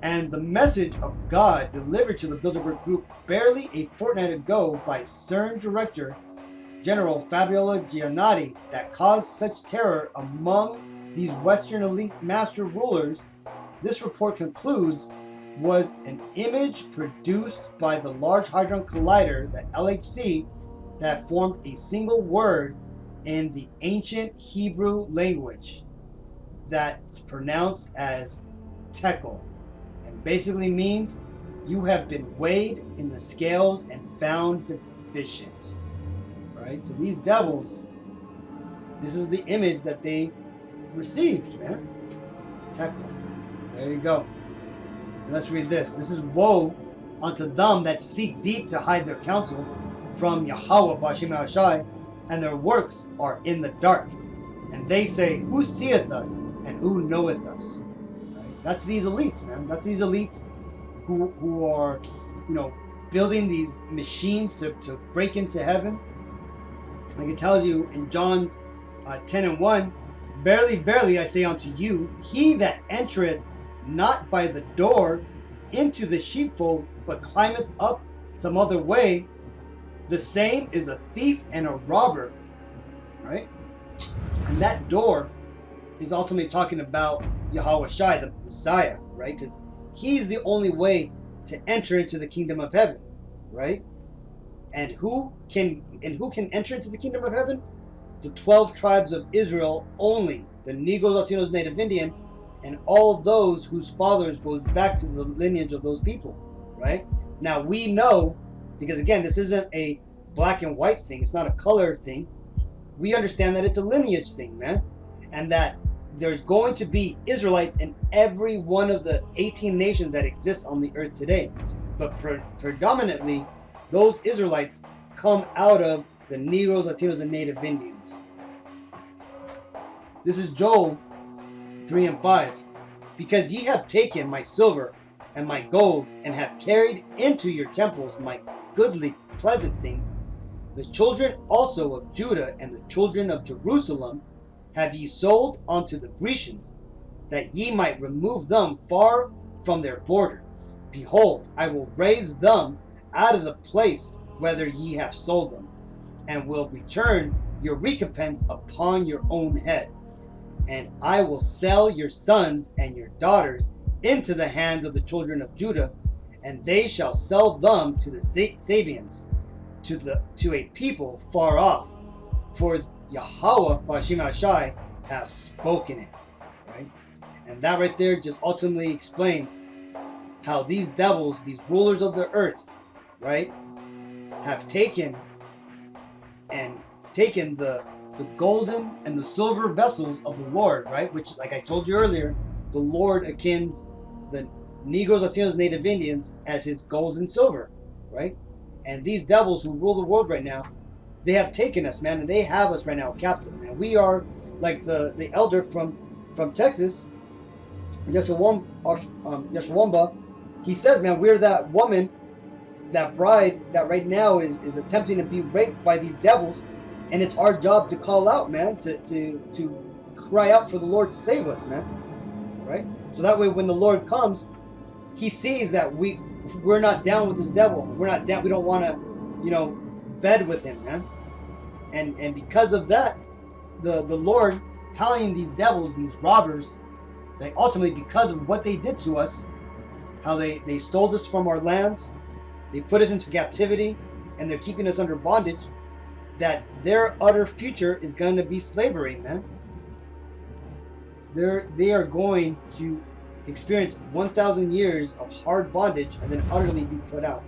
[SPEAKER 1] and the message of God delivered to the Bilderberg Group barely a fortnight ago by CERN Director General Fabiola Giannotti that caused such terror among these Western elite master rulers. This report concludes was an image produced by the Large Hadron Collider, the LHC, that formed a single word in the ancient Hebrew language that's pronounced as tekel, and basically means you have been weighed in the scales and found deficient. Right? So these devils, this is the image that they received, man. Tekel. There you go. And let's read this. This is woe unto them that seek deep to hide their counsel from Yahweh B'Shem Yahshai, and their works are in the dark. And they say, who seeth us and who knoweth us? Right? That's these elites, man. That's these elites who are, building these machines to break into heaven. Like it tells you in John 10:1, verily, verily, I say unto you, he that entereth not by the door into the sheepfold, but climbeth up some other way, the same is a thief and a robber. Right? And that door is ultimately talking about Yahweh Shai, the Messiah, right? Because he's the only way to enter into the kingdom of heaven, right? And who can enter into the kingdom of heaven? The 12 tribes of Israel only, the Negros, Latinos, Native Indian, and all those whose fathers goes back to the lineage of those people, right? Now we know, because again, this isn't a black and white thing, it's not a color thing. We understand that it's a lineage thing, man, and that there's going to be Israelites in every one of the 18 nations that exist on the earth today, but predominantly those Israelites come out of the Negros, Latinos, and Native Indians. This is Joel 3:5. Because ye have taken my silver and my gold, and have carried into your temples my goodly pleasant things, the children also of Judah and the children of Jerusalem have ye sold unto the Grecians, that ye might remove them far from their border. Behold, I will raise them out of the place whither ye have sold them, and will return your recompense upon your own head. And I will sell your sons and your daughters into the hands of the children of Judah, and they shall sell them to the Sabians, to a people far off. For Yahweh B'Shem Yahshai has spoken it. Right? And that right there just ultimately explains how these devils, these rulers of the earth, right, have taken the golden and the silver vessels of the Lord, right? Which, like I told you earlier, the Lord akins the Negros, Latinos, Native Indians as his gold and silver, right? And these devils who rule the world right now, they have taken us, man, and they have us right now captive, man. We are like the elder from Texas, Yeshawamba. He says, man, we're that woman, that bride that right now is attempting to be raped by these devils. And it's our job to call out, man, to cry out for the Lord to save us, man, right? So that way when the Lord comes, he sees that we're not down with this devil. We're not down. We don't want to, bed with him, man. And because of that, the Lord telling these devils, these robbers, that ultimately because of what they did to us, how they stole us from our lands, they put us into captivity, and they're keeping us under bondage, that their utter future is going to be slavery, man. They are going to experience 1,000 years of hard bondage and then utterly be put out.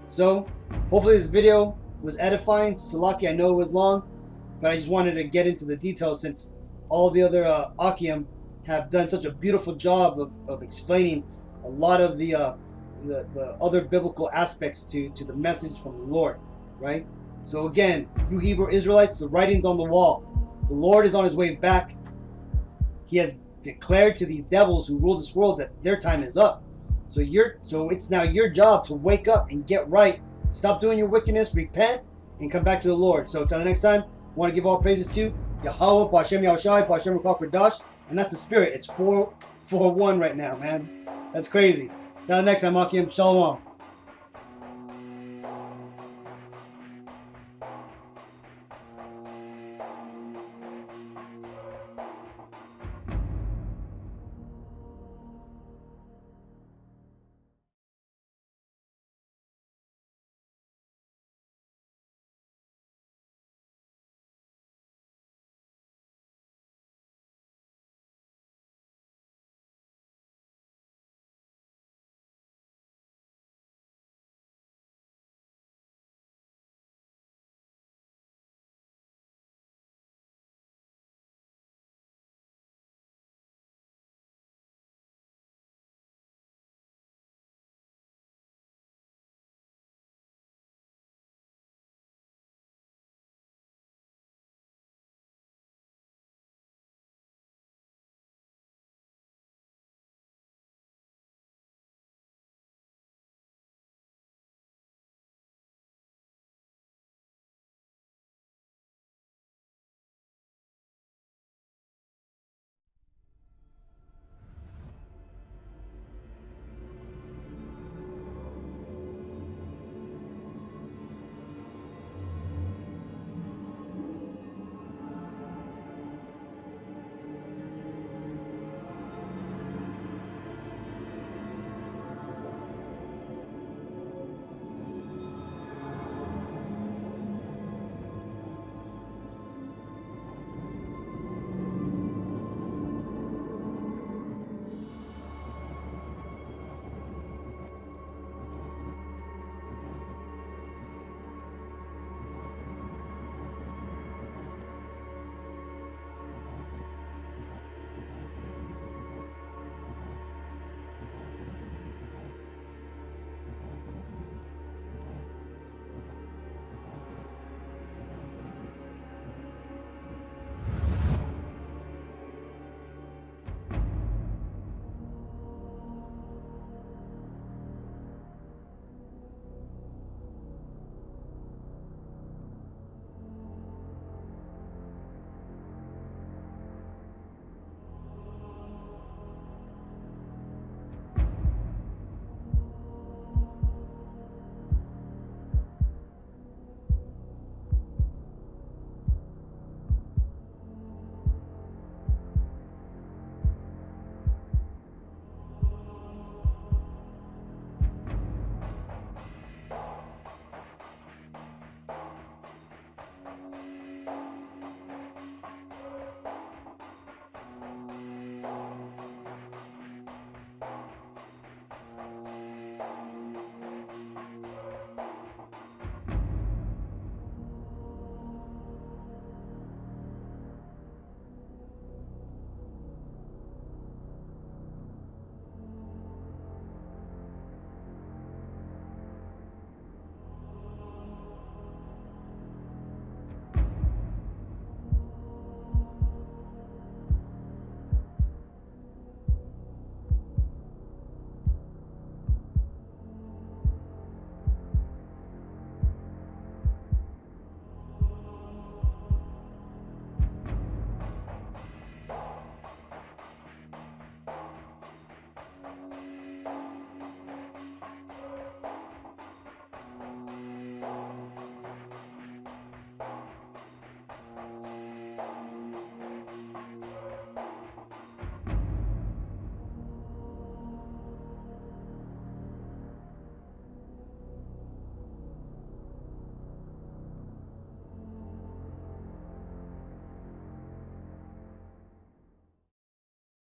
[SPEAKER 1] So, hopefully this video was edifying. Salaki, I know it was long, but I just wanted to get into the details since all the other Akim have done such a beautiful job of explaining a lot of the other biblical aspects to the message from the Lord, right? So again, you Hebrew Israelites, the writing's on the wall. The Lord is on his way back. He has declared to these devils who rule this world that their time is up. So it's now your job to wake up and get right. Stop doing your wickedness, repent, and come back to the Lord. So until the next time, I want to give all praises to Yahweh, B'Shem Yahushai, B'Shem Rukak, and that's the spirit. It's 4-1 right now, man. That's crazy. Until the next time, Akim, Shalom.